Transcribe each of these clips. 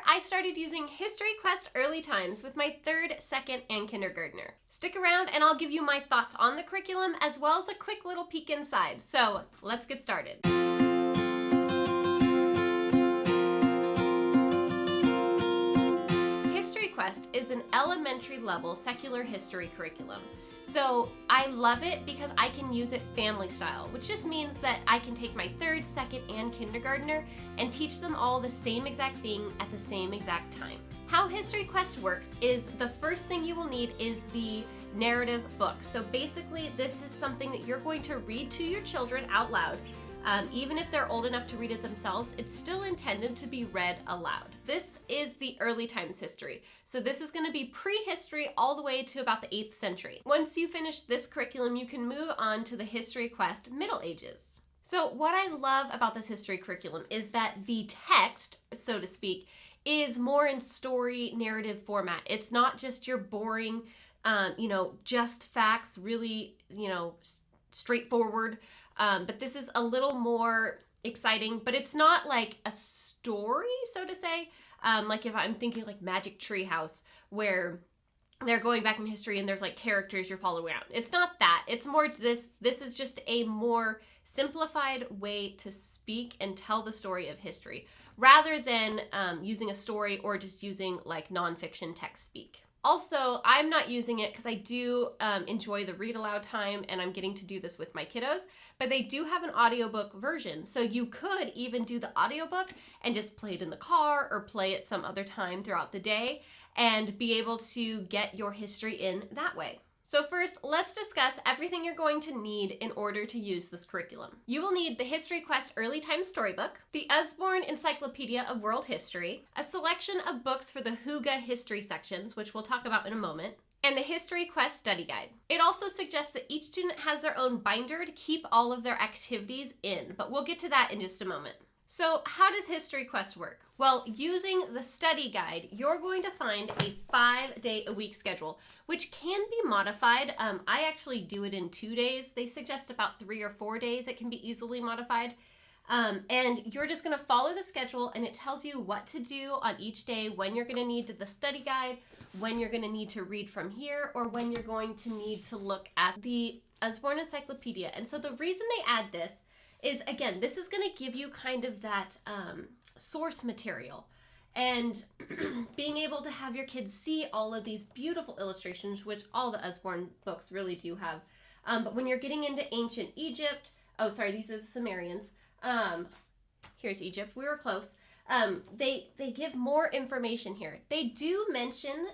I started using History Quest Early Times with my 3rd, 2nd, and kindergartner. Stick around and I'll give you my thoughts on the curriculum as well as a quick little peek inside. So let's get started. History Quest is an elementary level secular history curriculum. So I love it because I can use it family style, which just means that I can take my 3rd, 2nd, and kindergartner and teach them all the same exact thing at the same exact time. How History Quest works is the first thing you will need is the narrative book. So basically this is something that you're going to read to your children out loud. Even if they're old enough to read it themselves, it's still intended to be read aloud. This is the early times history. So this is going to be prehistory all the way to about the 8th century. Once you finish this curriculum, you can move on to the History Quest Middle Ages. So what I love about this history curriculum is that the text, so to speak, is more in story narrative format. It's not just your boring, just facts, really, straightforward. But this is a little more exciting, but it's not like a story, so to say. Like if I'm thinking like Magic Tree House, where they're going back in history and there's like characters you're following around. It's not that. It's more this is just a more simplified way to speak and tell the story of history, rather than using a story or just using like nonfiction text speak. Also, I'm not using it because I do enjoy the read aloud time and I'm getting to do this with my kiddos, but they do have an audiobook version. So you could even do the audiobook and just play it in the car or play it some other time throughout the day and be able to get your history in that way. So first, let's discuss everything you're going to need in order to use this curriculum. You will need the History Quest Early Time Storybook, the Usborne Encyclopedia of World History, a selection of books for the Hygge history sections, which we'll talk about in a moment, and the History Quest Study Guide. It also suggests that each student has their own binder to keep all of their activities in, but we'll get to that in just a moment. So how does History Quest work? Well, using the study guide, you're going to find a 5-day-a-week schedule, which can be modified. I actually do it in 2 days. They suggest about 3 or 4 days it can be easily modified. And you're just going to follow the schedule, and it tells you what to do on each day, when you're going to need the study guide, when you're going to need to read from here, or when you're going to need to look at the Usborne Encyclopedia. And so the reason they add this is, again, this is going to give you kind of that source material and being able to have your kids see all of these beautiful illustrations, which all the Usborne books really do have. But when you're getting into ancient Egypt, these are the Sumerians. Here's Egypt. We were close. They give more information here. They do mention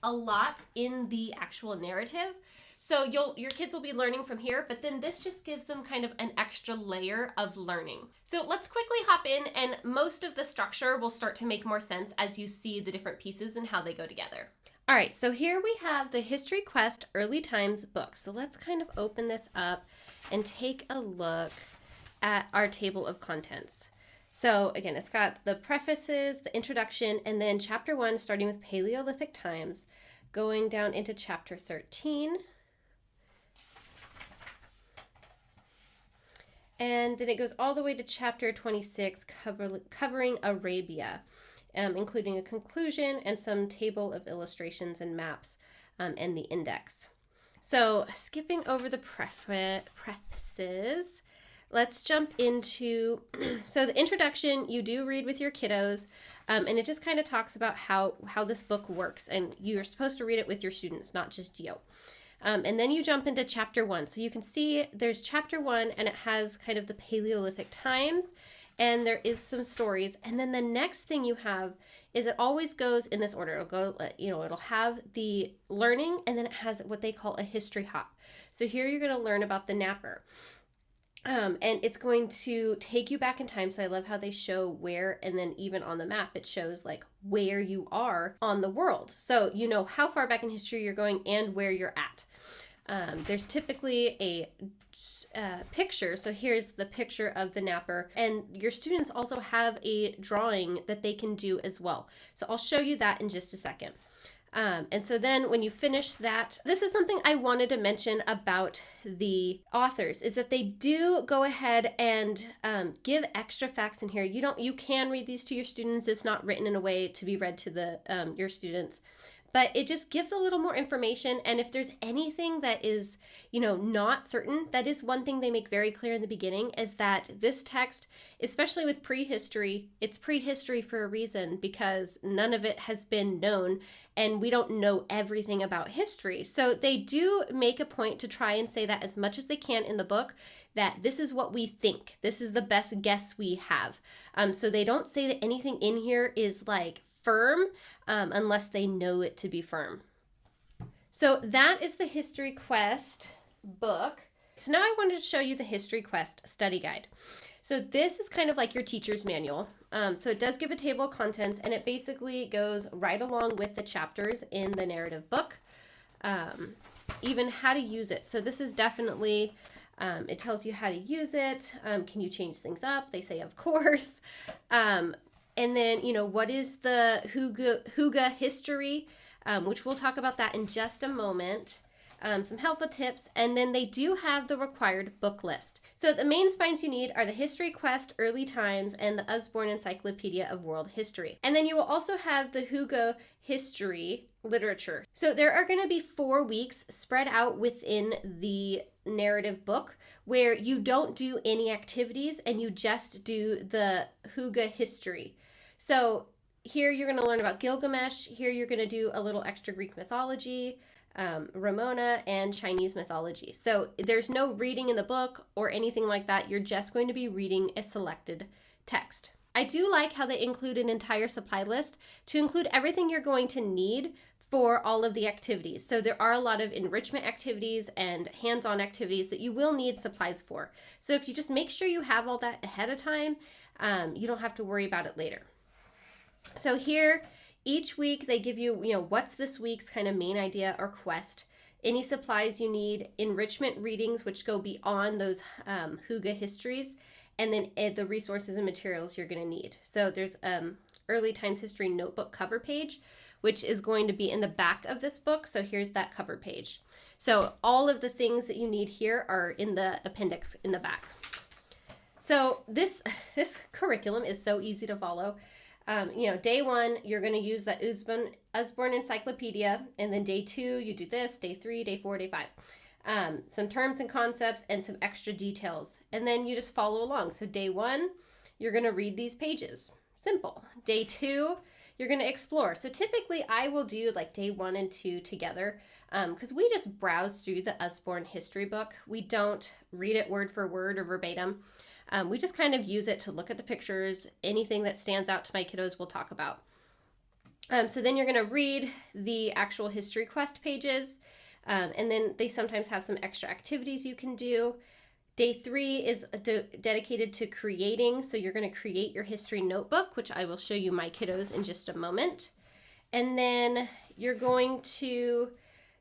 a lot in the actual narrative. So your kids will be learning from here, but then this just gives them kind of an extra layer of learning. So let's quickly hop in, and most of the structure will start to make more sense as you see the different pieces and how they go together. All right, so here we have the History Quest Early Times book. So let's kind of open this up and take a look at our table of contents. So again, it's got the prefaces, the introduction, and then chapter 1 starting with Paleolithic times, going down into chapter 13. And then it goes all the way to chapter 26, covering Arabia, including a conclusion and some table of illustrations and maps, and the index. So skipping over the prefaces, let's jump into, so the introduction you do read with your kiddos, and it just kind of talks about how this book works, and you're supposed to read it with your students, not just you. And then you jump into chapter 1. So you can see there's chapter 1 and it has kind of the Paleolithic times and there is some stories. And then the next thing you have is it always goes in this order. It'll go, it'll have the learning and then it has what they call a history hop. So here you're going to learn about the napper. And it's going to take you back in time. So I love how they show where, and then even on the map, it shows like where you are on the world. So you know how far back in history you're going and where you're at. There's typically a picture. So here's the picture of the napper, and your students also have a drawing that they can do as well. So I'll show you that in just a second. And so then when you finish that, this is something I wanted to mention about the authors, is that they do go ahead and give extra facts in here. You can read these to your students. It's not written in a way to be read to your students, but it just gives a little more information. And if there's anything that is, not certain, that is one thing they make very clear in the beginning, is that this text, especially with prehistory, it's prehistory for a reason, because none of it has been known and we don't know everything about history. So they do make a point to try and say that as much as they can in the book, that this is what we think. This is the best guess we have. So they don't say that anything in here is like firm unless they know it to be firm. So that is the History Quest book. So now I wanted to show you the History Quest study guide. So this is kind of like your teacher's manual. So it does give a table of contents, and it basically goes right along with the chapters in the narrative book, even how to use it. So this is definitely, it tells you how to use it. Can you change things up? They say, of course. And then, what is the Hygge history, which we'll talk about that in just a moment. Some helpful tips, and then they do have the required book list. So the main spines you need are the History Quest Early Times and the Usborne Encyclopedia of World History. And then you will also have the Hygge history literature. So there are going to be 4 weeks spread out within the narrative book where you don't do any activities and you just do the Hygge history. So here you're going to learn about Gilgamesh. Here you're going to do a little extra Greek mythology, Ramona, and Chinese mythology. So there's no reading in the book or anything like that. You're just going to be reading a selected text. I do like how they include an entire supply list to include everything you're going to need for all of the activities. So there are a lot of enrichment activities and hands-on activities that you will need supplies for. So if you just make sure you have all that ahead of time, you don't have to worry about it later. So here, each week they give you, what's this week's kind of main idea or quest, any supplies you need, enrichment readings, which go beyond those Hygge histories, and then the resources and materials you're going to need. So there's Early Times History notebook cover page, which is going to be in the back of this book. So here's that cover page. So all of the things that you need here are in the appendix in the back. So this curriculum is so easy to follow. Day 1, you're going to use the Usborne Encyclopedia, and then day 2, you do this, day 3, day 4, day 5. Some terms and concepts and some extra details, and then you just follow along. So day 1, you're going to read these pages. Simple. Day 2, you're going to explore. So typically I will do like day 1 and 2 together because we just browse through the Usborne history book. We don't read it word for word or verbatim. We just kind of use it to look at the pictures. Anything that stands out to my kiddos we'll talk about. So then you're going to read the actual History Quest pages, and then they sometimes have some extra activities you can do. Day 3 is dedicated to creating, so you're going to create your history notebook, which I will show you my kiddos in just a moment. And then you're going to...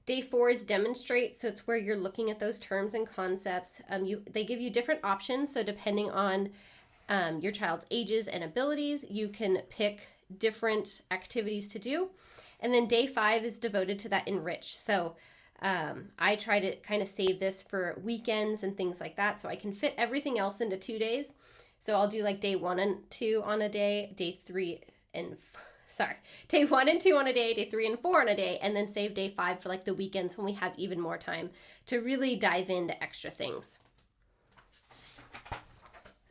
Day 4 is demonstrate, so it's where you're looking at those terms and concepts. They give you different options, so depending on your child's ages and abilities, you can pick different activities to do. And then day 5 is devoted to that enrich. So I try to kind of save this for weekends and things like that, so I can fit everything else into 2 days. So I'll do like day 1 and 2 on a day, day 1 and 2 on a day, day 3 and 4 on a day, and then save day 5 for like the weekends when we have even more time to really dive into extra things.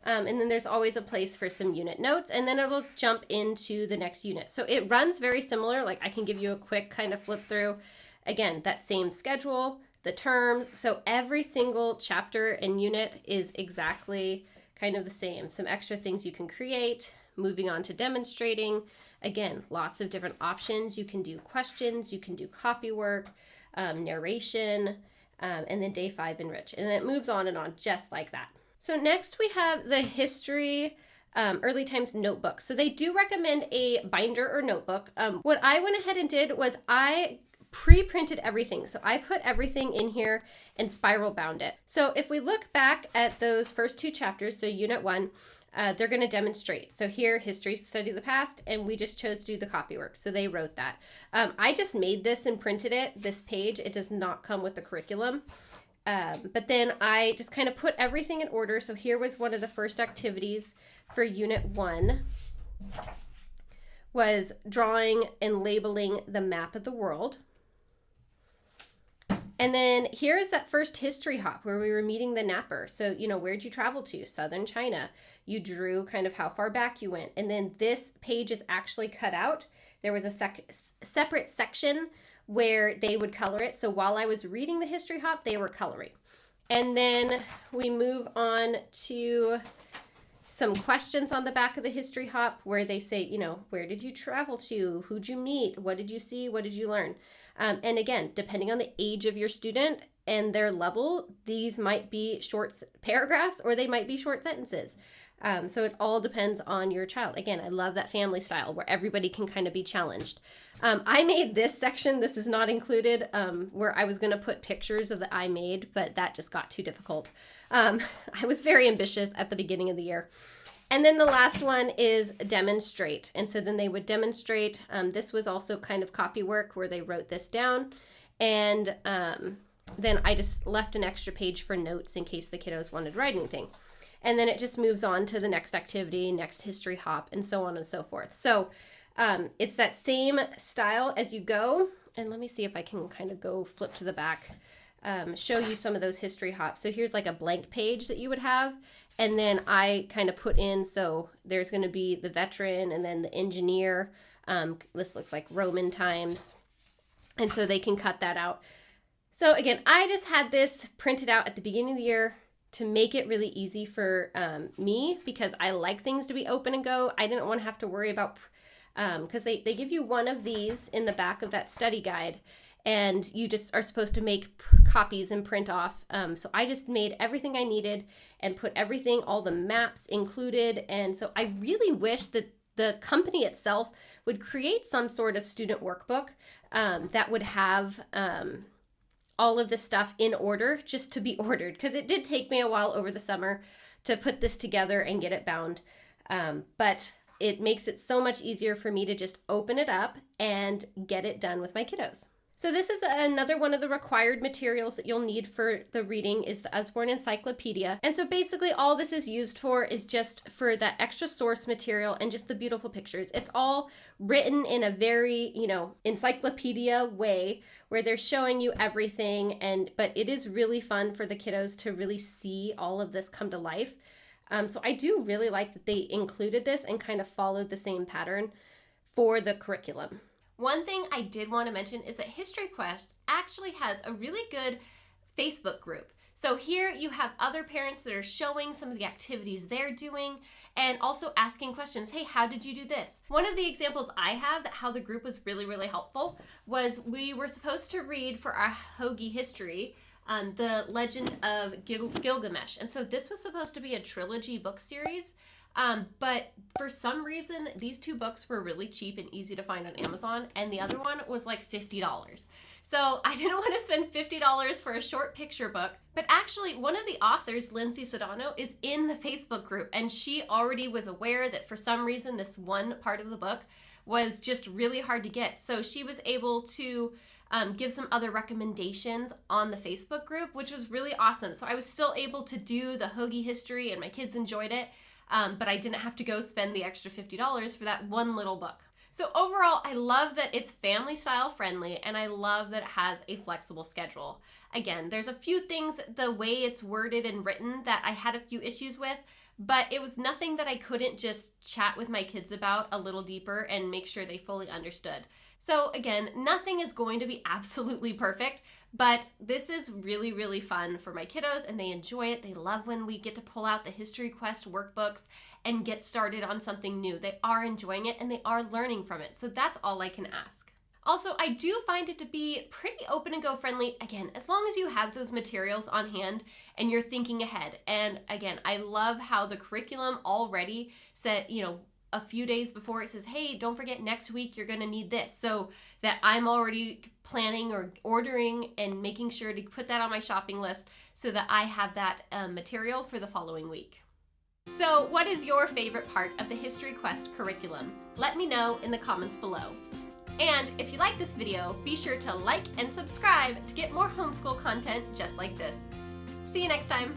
And then there's always a place for some unit notes, and then it'll jump into the next unit. So it runs very similar. Like I can give you a quick kind of flip through. Again, that same schedule, the terms. So every single chapter and unit is exactly kind of the same. Some extra things you can create, moving on to demonstrating. Again, lots of different options. You can do questions, you can do copy work, narration, and then day 5, enrich. And it moves on and on just like that. So next we have the History Early Times notebook. So they do recommend a binder or notebook. What I went ahead and did was I pre-printed everything. So I put everything in here and spiral bound it. So if we look back at those first 2 chapters, so unit 1, they're going to demonstrate. So here, history, study the past, and we just chose to do the copywork. So they wrote that. I just made this and printed it, this page. It does not come with the curriculum. But then I just kind of put everything in order. So here was one of the first activities for Unit 1 was drawing and labeling the map of the world. And then here is that first history hop where we were meeting the napper. So, where'd you travel to? Southern China. You drew kind of how far back you went. And then this page is actually cut out. There was a separate section where they would color it. So while I was reading the history hop, they were coloring. And then we move on to some questions on the back of the history hop where they say, where did you travel to? Who'd you meet? What did you see? What did you learn? And again, depending on the age of your student and their level, these might be short paragraphs or they might be short sentences. So it all depends on your child. Again, I love that family style where everybody can kind of be challenged. I made this section, this is not included, where I was going to put pictures of the I made, but that just got too difficult. I was very ambitious at the beginning of the year. And then the last one is demonstrate. And so then they would demonstrate. This was also kind of copy work where they wrote this down. And then I just left an extra page for notes in case the kiddos wanted to write anything. And then it just moves on to the next activity, next history hop, and so on and so forth. So it's that same style as you go. And let me see if I can kind of go flip to the back, show you some of those history hops. So here's like a blank page that you would have. And then I kind of put in, so there's going to be the veteran and then the engineer. This looks like Roman times. And so they can cut that out. So again, I just had this printed out at the beginning of the year to make it really easy for me because I like things to be open and go. I didn't want to have to worry about, because they give you one of these in the back of that study guide. And you just are supposed to make copies and print off. So I just made everything I needed and put everything, all the maps included. And so I really wish that the company itself would create some sort of student workbook that would have all of this stuff in order, just to be ordered. Because it did take me a while over the summer to put this together and get it bound. But it makes it so much easier for me to just open it up and get it done with my kiddos. So this is another one of the required materials that you'll need for the reading is the Usborne Encyclopedia. And so basically all this is used for is just for that extra source material and just the beautiful pictures. It's all written in a very, encyclopedia way where they're showing you everything. But it is really fun for the kiddos to really see all of this come to life. So I do really like that they included this and kind of followed the same pattern for the curriculum. One thing I did want to mention is that History Quest actually has a really good Facebook group. So here you have other parents that are showing some of the activities they're doing and also asking questions. Hey, how did you do this? One of the examples I have that how the group was really, really helpful was we were supposed to read for our Hoagie history the Legend of Gilgamesh. And so this was supposed to be a trilogy book series. But for some reason, these two books were really cheap and easy to find on Amazon, and the other one was like $50. So I didn't want to spend $50 for a short picture book, but actually one of the authors, Lindsay Sedano, is in the Facebook group, and she already was aware that for some reason this one part of the book was just really hard to get. So she was able to give some other recommendations on the Facebook group, which was really awesome. So I was still able to do the Hoagie history, and my kids enjoyed it. But I didn't have to go spend the extra $50 for that one little book. So overall, I love that it's family style friendly, and I love that it has a flexible schedule. Again, there's a few things, the way it's worded and written, that I had a few issues with, but it was nothing that I couldn't just chat with my kids about a little deeper and make sure they fully understood. So again, nothing is going to be absolutely perfect, but this is really, really fun for my kiddos, and they enjoy it. They love when we get to pull out the History Quest workbooks and get started on something new. They are enjoying it and they are learning from it. So that's all I can ask. Also, I do find it to be pretty open and go friendly, again, as long as you have those materials on hand and you're thinking ahead. And again, I love how the curriculum already said, a few days before it says, hey, don't forget next week you're going to need this, so that I'm already planning or ordering and making sure to put that on my shopping list so that I have that material for the following week. So what is your favorite part of the History Quest curriculum? Let me know in the comments below. And if you like this video, be sure to like and subscribe to get more homeschool content just like this. See you next time.